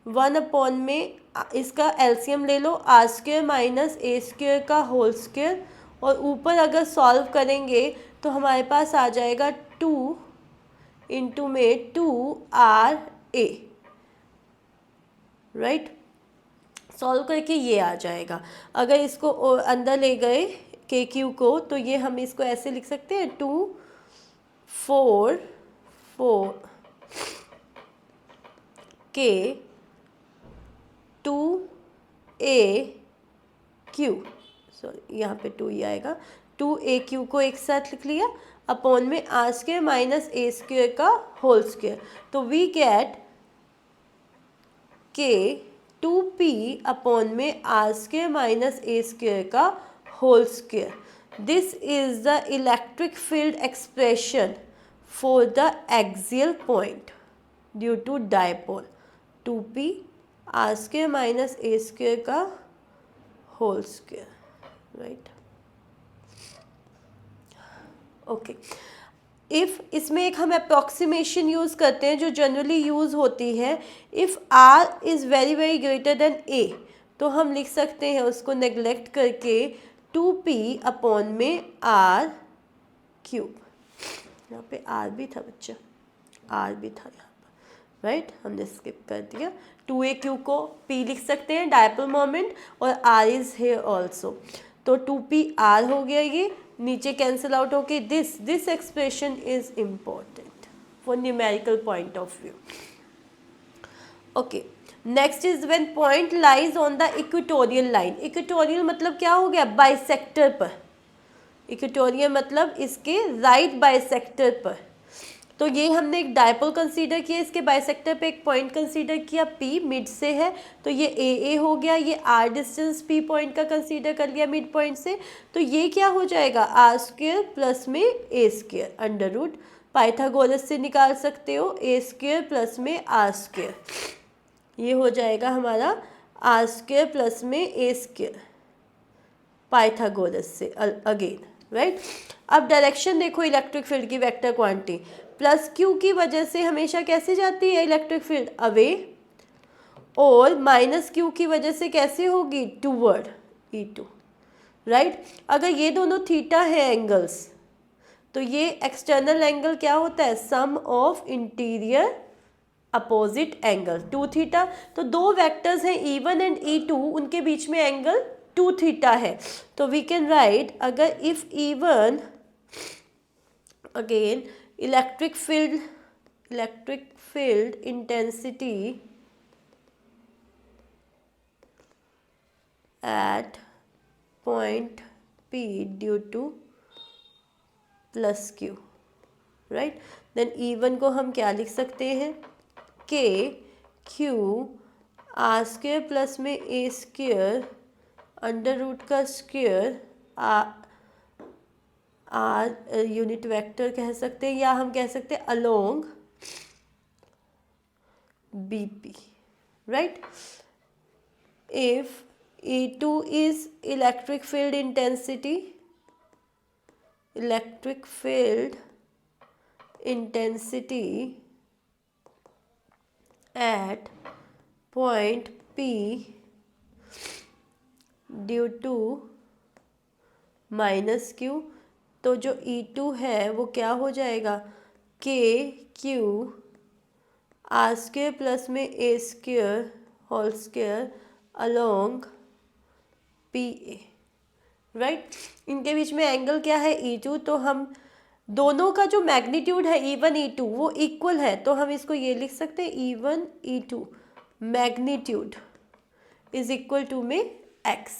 1 में, इसका एलसीएम ले लो, R² - A² का होल स्क्वायर, और ऊपर अगर सॉल्व करेंगे तो हमारे पास आ जाएगा 2 × 2RA, राइट। सॉल्व करके ये आ जाएगा। अगर इसको अंदर ले गए KQ को तो ये हम इसको ऐसे लिख सकते हैं 2 4 4 K 2AQ, सॉरी यहाँ पे 2 ही आएगा, 2AQ को एक साथ लिख लिया, अपॉन में R² - A² का होल स्क्वायर। तो we get K 2P upon में R² - A² का whole square. This is the electric field expression for the axial point due to dipole, 2p r square minus a square का whole square, right. Okay, if इसमें एक हम approximation use करते हैं जो generally use होती है, if r is very very greater than a, तो हम लिख सकते हैं उसको नेग्लेक्ट करके 2p अपॉन में आर क्यूब। यहाँ पे आर भी था बच्चा, आर भी था यहाँ पर, राइट, हमने स्किप कर दिया। 2aq को p लिख सकते हैं डायपोल मोमेंट, और r इज़ हियर ऑल्सो, तो 2p r हो गया, ये नीचे कैंसिल आउट होके this expression is important for numerical point of view. Okay, next is when point lies on the equatorial line. Equatorial मतलब क्या हो गया, बाइसेक्टर पर। इक्वेटोरियल मतलब इसके राइट बाइसेक्टर पर। तो ये हमने एक डायपोल कंसीडर किया, इसके बाइसेक्टर पे एक पॉइंट कंसीडर किया, P मिड से है, तो ये AA हो गया, ये R डिस्टेंस P पॉइंट का कंसीडर कर लिया मिड पॉइंट से, तो ये क्या हो जाएगा, आर स्क्वायर प्लस में A square under root, Pythagoras से निकाल सकते हो, ए स्क्वायर प्लस में आर स्क्वायर, ये हो जाएगा हमारा आर स्क्वायर प्लस में ए स्क्वायर पाइथागोरस से अगेन, राइट। अब डायरेक्शन देखो इलेक्ट्रिक फील्ड की, वेक्टर क्वांटिटी प्लस क्यू की वजह से हमेशा कैसे जाती है इलेक्ट्रिक फील्ड, अवे, और माइनस क्यू की वजह से कैसे होगी, टूवर्ड E2, राइट। अगर ये दोनों थीटा है एंगल्स, तो ये एक्सटर्नल एंगल क्या होता है, sum of interior opposite angle 2 theta. तो दो वेक्टर्स हैं E1 एंड E2, उनके बीच में एंगल 2 थीटा है, तो वी कैन राइट, अगर if E1 again electric field intensity at point P due to plus Q, right, then E1 को हम क्या लिख सकते हैं, K Q R square plus में A स्क्वायर अंडर रूट का स्क्वायर, R यूनिट वेक्टर कह सकते हैं, या हम कह सकते हैं along BP, right। If E2 is electric field intensity at point P due to minus Q, तो जो E2 है वो क्या हो जाएगा, K Q R square plus में A square whole square along PA, right. इनके बीच में एंगल क्या है, E2, तो हम दोनों का जो मैग्नीट्यूड है E1 E2 वो इक्वल है, तो हम इसको ये लिख सकते हैं E1 E2 magnitude is equal to में x,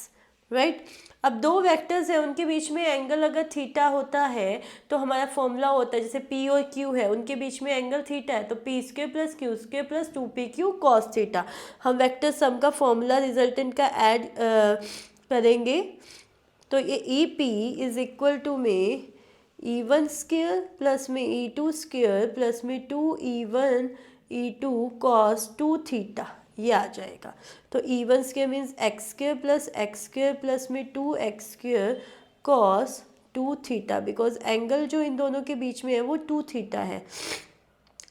राइट। अब दो वेक्टर्स हैं, उनके बीच में एंगल अगर थीटा होता है तो हमारा फॉर्मूला होता है, जैसे P और Q है, उनके बीच में एंगल थीटा है, तो P square plus Q square plus 2PQ cos theta. हम वेक्टर सम का फॉर्मूला रिजल्टेंट का ऐड करेंगे, तो ये EP इज इक्वल टू में E1 स्क्वायर प्लस में E2 स्क्वायर प्लस में 2E1 E2 कॉस 2 थीटा, ये आ जाएगा। तो E1 square means x square plus में 2x square cos 2 theta, because angle जो इन दोनों के बीच में है वो 2 थीटा है।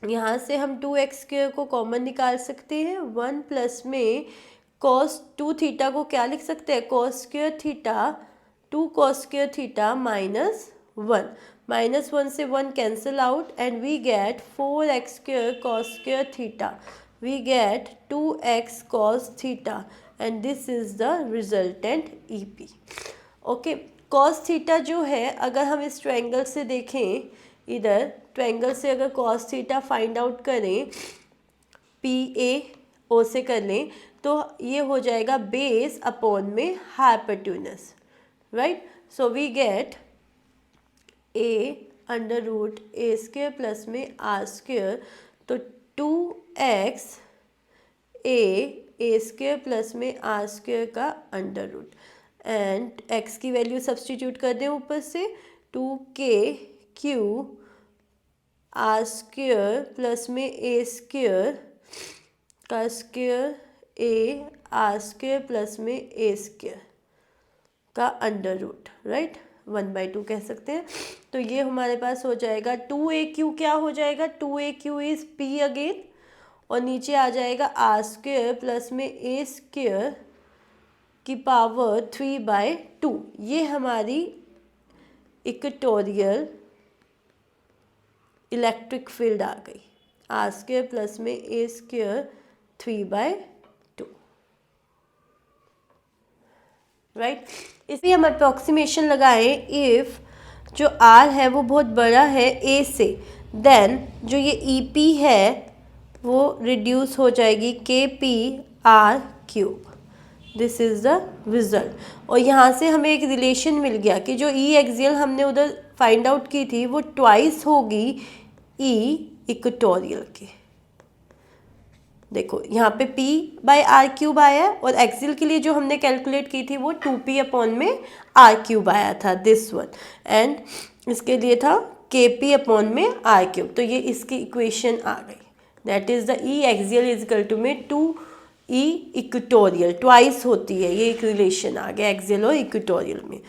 यहाँ से हम 2x स्क्वायर को कॉमन निकाल सकते हैं, 1 प्लस में कॉस 2 थीटा को क्या लिख सकते हैं, cos square theta 2 cos square theta -1 से 1 cancel out, and we get 4x square cos square theta, we get 2x cos theta, and this is the resultant EP. Okay, cos theta जो है, अगर हम इस ट्रायंगल से देखें, इधर triangle से अगर cos थीटा फाइंड आउट करें, PA से कर लें, तो ये हो जाएगा बेस अपॉन में hypotenuse, right. So we get A under root A square plus में R स्क्वायर, तो 2x A स्क्वायर प्लस में R स्क्वायर का अंडर रूट, एंड x की वैल्यू सब्सटीट्यूट कर दें ऊपर से, 2KQ R स्क्वायर प्लस में A स्क्वायर का square A R square plus में ए स्क्वायर का अंडर रूट, राइट, 1/2 कह सकते हैं। तो ये हमारे पास हो जाएगा 2AQ, क्या हो जाएगा 2AQ इज पी अगेन, और नीचे आ जाएगा आर स्क्वायर प्लस में ए स्क्वायर की पावर 3/2। ये हमारी इक्वेटोरियल इलेक्ट्रिक फील्ड आ गई, आर स्क्वायर प्लस में ए स्क्वायर 3/2, राइट। इसलिए हम अप्रोक्सीमेशन लगाएं, इफ़ जो आर है वो बहुत बड़ा है ए से, देन जो ये ई पी है वो रिड्यूस हो जाएगी KP/R³। This is the result. और यहाँ से हमें एक रिलेशन मिल गया कि जो ई एक्सियल हमने उधर फाइंड आउट की थी वो ट्वाइस होगी ई इक्वेटोरियल के। देखो यहाँ पे P/R³ आया है, और एक्सियल के लिए जो हमने कैलकुलेट की थी वो 2P/R³ आया था, दिस वन, एंड इसके लिए था KP/R³। तो ये इसकी इक्वेशन आ गई, that is the E axial is equal to में 2E इक्वेटोरियल, ट्वाइस होती है, ये एक रिलेशन आ गया एक्सियल और इक्वेटोरियल में।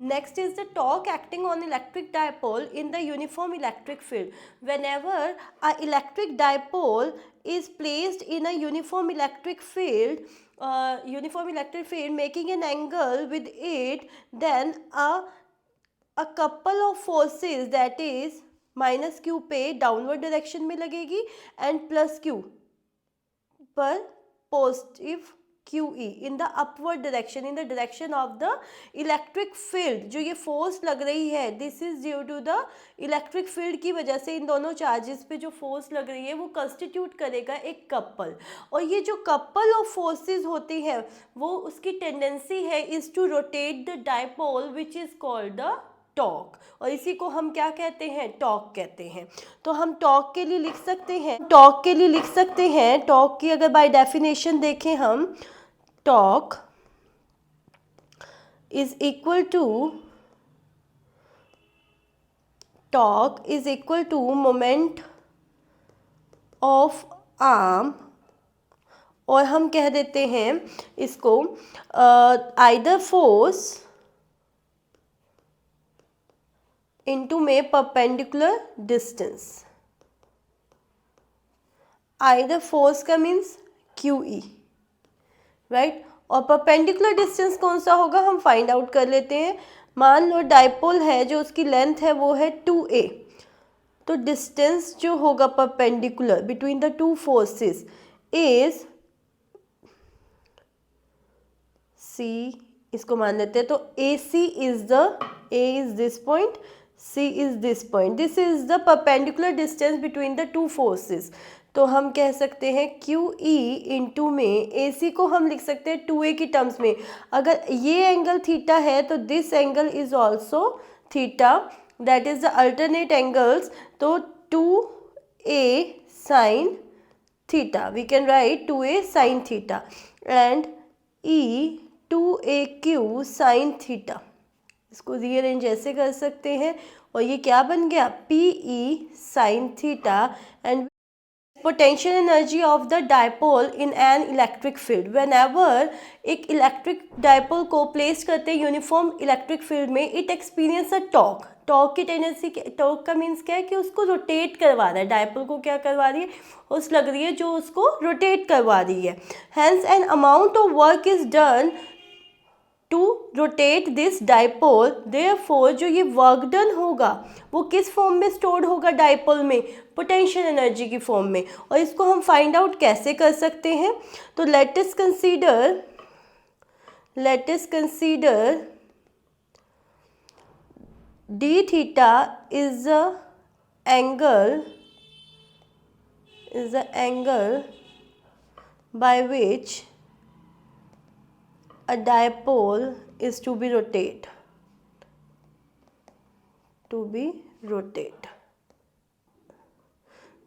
Next is the torque acting on electric dipole in the uniform electric field. Whenever a electric dipole is placed in a uniform electric field making an angle with it, then a couple of forces, that is minus Q पे downward direction में लगेगी and plus Q पर positive QE in the upward direction, in the direction of the electric field. जो ये force लग रही है this is due to the electric field की वजह से इन दोनों चार्जेस पे जो फोर्स लग रही है वो कंस्टिट्यूट करेगा एक कपल। और ये जो कपल ऑफ फोर्सेस होती है वो उसकी टेंडेंसी है is to rotate the dipole which is called the torque, और इसी को हम क्या कहते हैं, टॉर्क कहते हैं। तो हम टॉर्क के लिए लिख सकते हैं, टॉर्क की अगर बाय डेफिनेशन देखें हम, torque is equal to moment of arm, और हम कह देते हैं इसको आइदर फोर्स इनटू में परपेंडिकुलर डिस्टेंस। आइदर फोर्स का मीन्स QE, राइट, और परपेंडिकुलर डिस्टेंस कौन सा होगा हम फाइंड आउट कर लेते हैं। मान लो डायपोल है जो उसकी लेंथ है वो है 2A, तो डिस्टेंस जो होगा perpendicular between the two forces is C, इसको मान लेते हैं। तो AC is the, A is this point, C is this point. This is the perpendicular distance between the two forces. तो हम कह सकते हैं QE इंटू में AC को हम लिख सकते हैं 2A की टर्म्स में। अगर ये एंगल थीटा है तो this angle is also theta, that is the alternate angles. तो 2A sine theta, we can write 2A sine theta and E 2AQ sine theta. इसको रीअरेंज ऐसे कर सकते हैं, और ये क्या बन गया PE sign theta. And potential energy of the dipole in an electric field, whenever एक इलेक्ट्रिक डायपोल को प्लेस करते हैं यूनिफॉर्म इलेक्ट्रिक फील्ड में, it experience a torque. Torque की टेंडेंसी, टॉर्क का मीन्स क्या है कि उसको रोटेट करवा रहा है, डायपोल को क्या करवा रही है, उस लग रही है जो उसको रोटेट करवा रही है। Hence an amount of work is done to rotate this dipole, therefore जो ये वर्क डन होगा वो किस फॉर्म में स्टोर्ड होगा डायपोल में, पोटेंशियल एनर्जी की फॉर्म में। और इसको हम फाइंड आउट कैसे कर सकते हैं, तो let us consider d theta is the angle by which a dipole is to be rotate.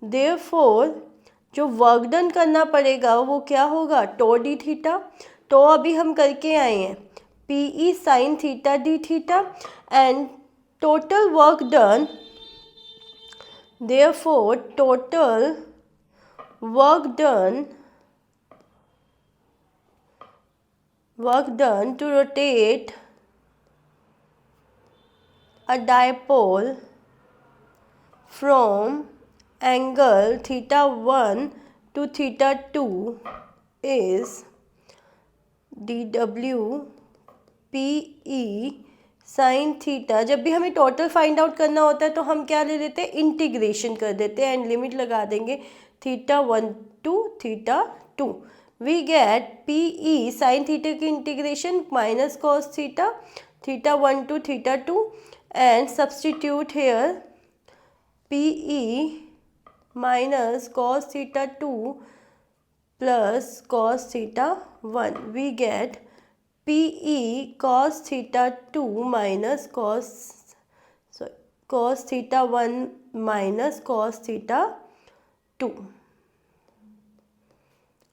Therefore जो वर्क डन करना पड़ेगा वो क्या होगा, टो डी थीटा। तो अभी हम करके आए हैं PE sine theta D theta and total work done, therefore total work done work done to rotate a dipole from angle theta 1 to theta 2 is dw pe sine theta. जब भी हमें total find out करना होता है तो हम क्या ले लेते हैं, इंटीग्रेशन कर देते हैं एंड लिमिट लगा देंगे theta 1 to theta 2। We get p e sine theta की integration minus cos theta, theta 1 to theta 2 and substitute here p e minus cos theta 2 plus cos theta 1। We get PE cos theta 2 minus cos theta 1 minus cos theta 2.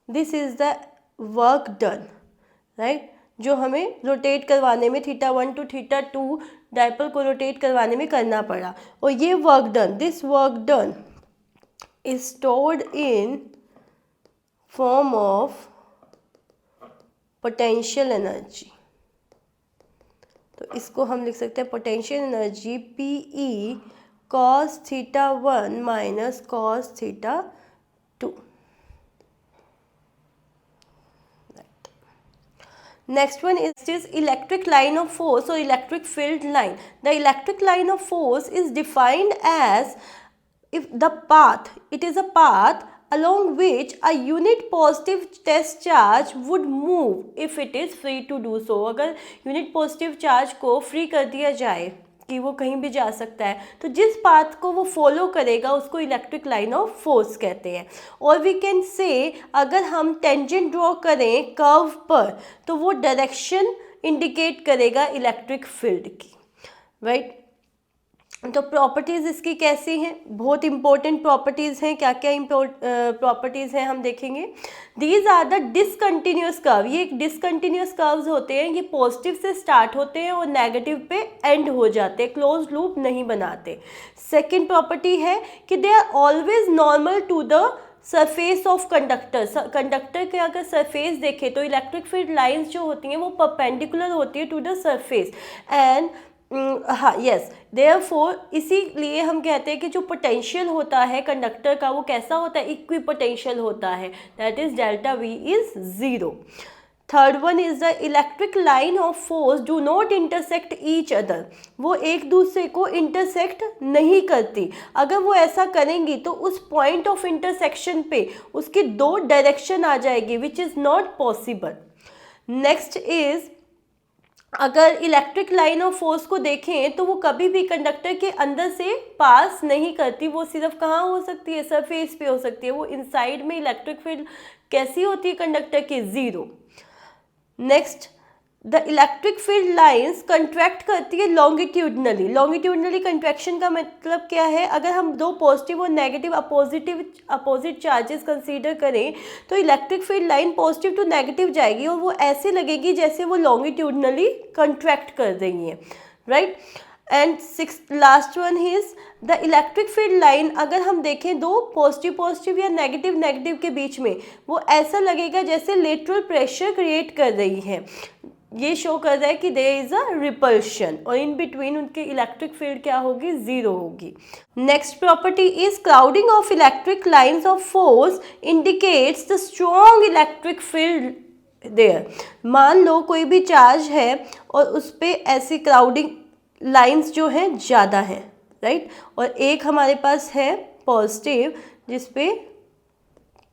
This is the work done, right? जो हमें rotate करवाने में theta 1 to theta 2 dipole को rotate करवाने में करना पड़ा। और ये work done, this work done is stored in form of potential energy. तो इसको हम लिख सकते हैं potential energy P E cos theta 1 minus cos theta 2। Next one is electric line of force or electric field line. The electric line of force is defined as if the path, it is a path along which a unit positive test charge would move if it is free to do so. अगर unit positive charge को free कर दिया जाए कि वो कहीं भी जा सकता है तो जिस पाथ को वो फॉलो करेगा उसको इलेक्ट्रिक लाइन ऑफ फोर्स कहते हैं। और वी कैन से अगर हम टेंजेंट ड्रॉ करें कर्व पर तो वो डायरेक्शन इंडिकेट करेगा इलेक्ट्रिक फील्ड की, राइट। तो प्रॉपर्टीज़ इसकी कैसी हैं, बहुत इंपॉर्टेंट प्रॉपर्टीज़ हैं। क्या क्या प्रॉपर्टीज़ हैं हम देखेंगे। These are the discontinuous curve, ये एक डिसकंटिन्यूस कर्व्स होते हैं, ये पॉजिटिव से स्टार्ट होते हैं और नेगेटिव पे एंड हो जाते हैं, क्लोज लूप नहीं बनाते। सेकेंड प्रॉपर्टी है कि they are always normal to the surface of conductor. Conductor के अगर सरफेस देखें तो इलेक्ट्रिक फील्ड लाइंस जो होती हैं वो परपेंडिकुलर होती है टू द सरफेस एंड हाँ यस देयरफॉर इसीलिए हम कहते हैं कि जो पोटेंशियल होता है कंडक्टर का वो कैसा होता है, इक्वी पोटेंशियल होता है, that is delta we is 0। Third one is the electric line of force do not intersect each other, वो एक दूसरे को इंटरसेक्ट नहीं करती। अगर वो ऐसा करेंगी तो उस पॉइंट ऑफ इंटरसेक्शन पे उसकी दो डायरेक्शन आ जाएगी which is not possible. Next is अगर इलेक्ट्रिक लाइन ऑफ फोर्स को देखें तो वो कभी भी कंडक्टर के अंदर से पास नहीं करती, वो सिर्फ कहाँ हो सकती है, सरफेस पे हो सकती है। वो इनसाइड में इलेक्ट्रिक फील्ड कैसी होती है कंडक्टर की, 0। Next the electric field lines contract करती है लॉन्गिट्यूडनली। लॉन्गिट्यूडनली कंट्रैक्शन का मतलब क्या है, अगर हम दो पॉजिटिव और नेगेटिव अपोजिट चार्जेस कंसीडर करें तो electric field line positive to negative जाएगी और वो ऐसे लगेगी जैसे वो लॉन्गिट्यूडनली कंट्रैक्ट कर रही हैं, right. And last one is the electric field line, अगर हम देखें दो पॉजिटिव या नेगेटिव के बीच में, वो ऐसा लगेगा जैसे लेटरल प्रेशर क्रिएट कर रही है। ये शो कर रहा है कि देयर इज अ रिपल्शन और इन बिटवीन उनके इलेक्ट्रिक फील्ड क्या होगी, 0 होगी। Next property is crowding of electric lines of force indicates the strong electric field there. मान लो कोई भी चार्ज है और उस पर ऐसी क्राउडिंग लाइंस जो हैं ज़्यादा हैं, राइट, और एक हमारे पास है पॉजिटिव जिस पे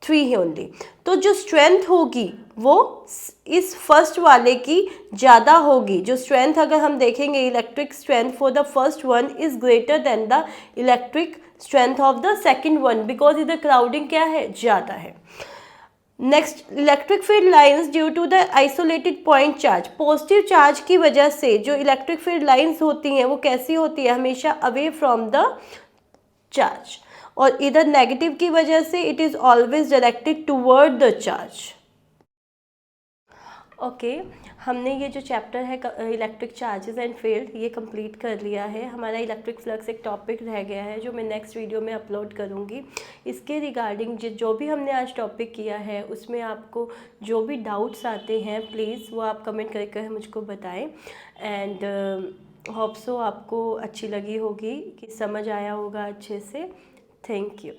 3 है ओनली, तो जो स्ट्रेंथ होगी वो इस फर्स्ट वाले की ज़्यादा होगी। जो स्ट्रेंथ अगर हम देखेंगे electric strength for the first one is greater than the electric strength of the second one because इधर क्राउडिंग क्या है, ज़्यादा है। Next electric field lines due to the isolated point charge, positive charge की वजह से जो इलेक्ट्रिक फील्ड लाइंस होती हैं वो कैसी होती है, हमेशा अवे फ्रॉम द चार्ज, और इधर नेगेटिव की वजह से it is always directed toward the charge. Okay, हमने ये जो चैप्टर है इलेक्ट्रिक चार्जेस एंड फील्ड ये कंप्लीट कर लिया है। हमारा इलेक्ट्रिक फ्लक्स एक टॉपिक रह गया है जो मैं नेक्स्ट वीडियो में अपलोड करूँगी। इसके रिगार्डिंग जो भी हमने आज टॉपिक किया है उसमें आपको जो भी डाउट्स आते हैं प्लीज़ वो आप कमेंट करके मुझको बताएं। एंड होप सो आपको अच्छी लगी होगी, कि समझ आया होगा अच्छे से। Thank you.